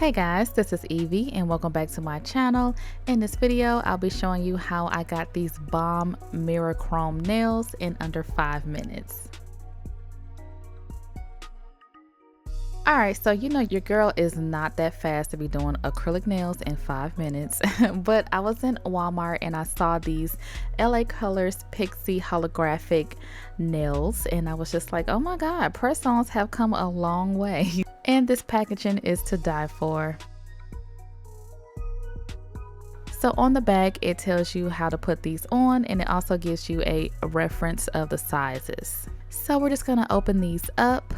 Hey guys, this is Evie and welcome back to my channel. In this video, I'll be showing you how I got these bomb mirror chrome nails in under 5 minutes. Alright, so you know your girl is not that fast to be doing acrylic nails in 5 minutes, but I was in Walmart and I saw these LA Colors Pixie holographic nails and I was just like, oh my god, press-ons have come a long way. And this packaging is to die for. So on the back, it tells you how to put these on and it also gives you a reference of the sizes. So we're just gonna open these up.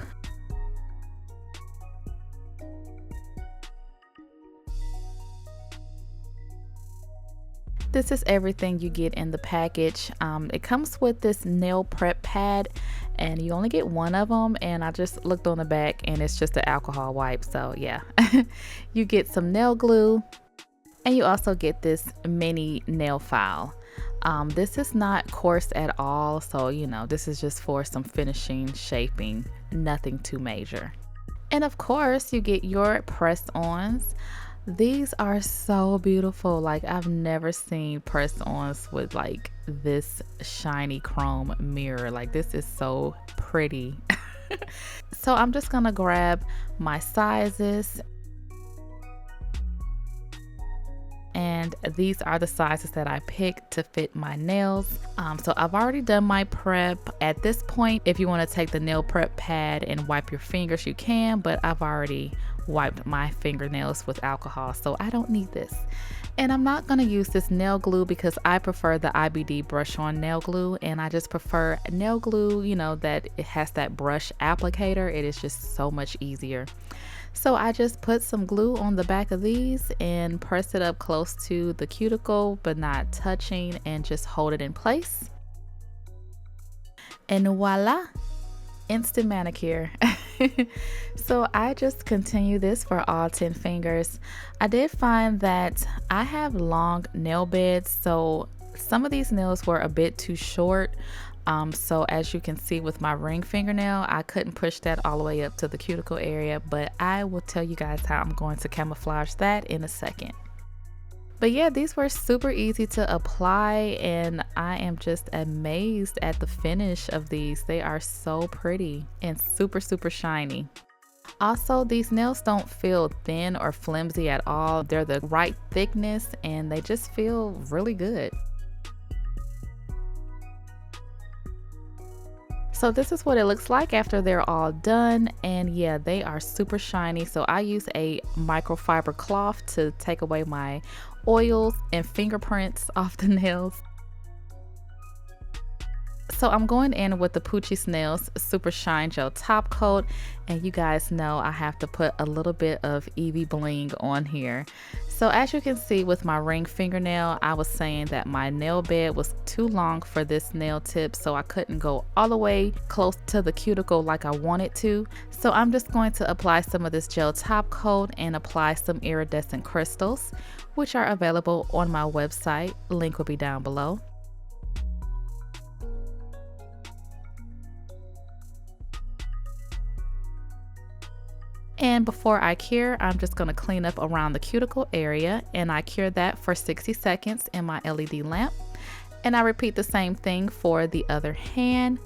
This is everything you get in the package. It comes with this nail prep pad and you only get one of them, and I just looked on the back and it's just an alcohol wipe, so yeah. You get some nail glue and you also get this mini nail file. This is not coarse at all, so you know, this is just for some finishing, shaping, nothing too major. And of course you get your press-ons. These are so beautiful. Like, I've never seen press-ons with like this shiny chrome mirror. Like, this is so pretty. So I'm just gonna grab my sizes, and these are the sizes that I picked to fit my nails. So I've already done my prep. At this point, if you want to take the nail prep pad and wipe your fingers, you can, but I've already wiped my fingernails with alcohol, so I don't need this. And I'm not going to use this nail glue because I prefer the IBD brush on nail glue, and I just prefer nail glue, you know, that it has that brush applicator. It is just so much easier. So I just put some glue on the back of these and press it up close to the cuticle but not touching, and just hold it in place. And voila, instant manicure. So I just continue this for all 10 fingers. I did find that I have long nail beds, so some of these nails were a bit too short. So as you can see with my ring fingernail, I couldn't push that all the way up to the cuticle area, but I will tell you guys how I'm going to camouflage that in a second. But yeah, these were super easy to apply and I am just amazed at the finish of these. They are so pretty and super shiny. Also, these nails don't feel thin or flimsy at all. They're the right thickness and they just feel really good. So this is what it looks like after they're all done, and yeah, they are super shiny. So I use a microfiber cloth to take away my oils and fingerprints off the nails. So I'm going in with the Poochie Snails Super Shine Gel Top Coat, and you guys know I have to put a little bit of Evie bling on here. So as you can see with my ring fingernail, I was saying that my nail bed was too long for this nail tip, so I couldn't go all the way close to the cuticle like I wanted to. So I'm just going to apply some of this gel top coat and apply some iridescent crystals, which are available on my website. Link will be down below. And before I cure, I'm just going to clean up around the cuticle area, and I cure that for 60 seconds in my LED lamp. And I repeat the same thing for the other hand.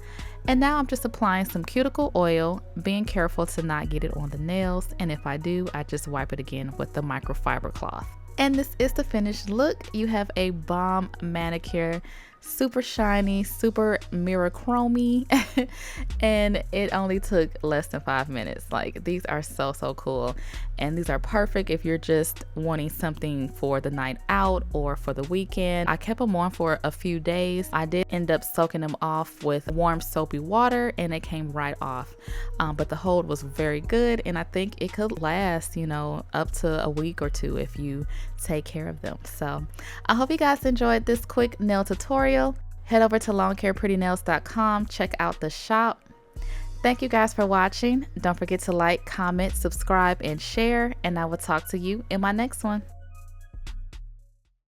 And now I'm just applying some cuticle oil, being careful to not get it on the nails. And if I do, I just wipe it again with the microfiber cloth. And this is the finished look. You have a bomb manicure, super shiny, super mirror chromey, and it only took less than 5 minutes. Like, these are so cool, and these are perfect if you're just wanting something for the night out or for the weekend. I kept them on for a few days. I did end up soaking them off with warm soapy water and it came right off, but the hold was very good, and I think it could last, you know, up to a week or two if you take care of them. So I hope you guys enjoyed this quick nail tutorial. Head over to longhairprettynails.com, check out the shop. Thank you guys for watching. Don't forget to like, comment, subscribe, and share, and I will talk to you in my next one.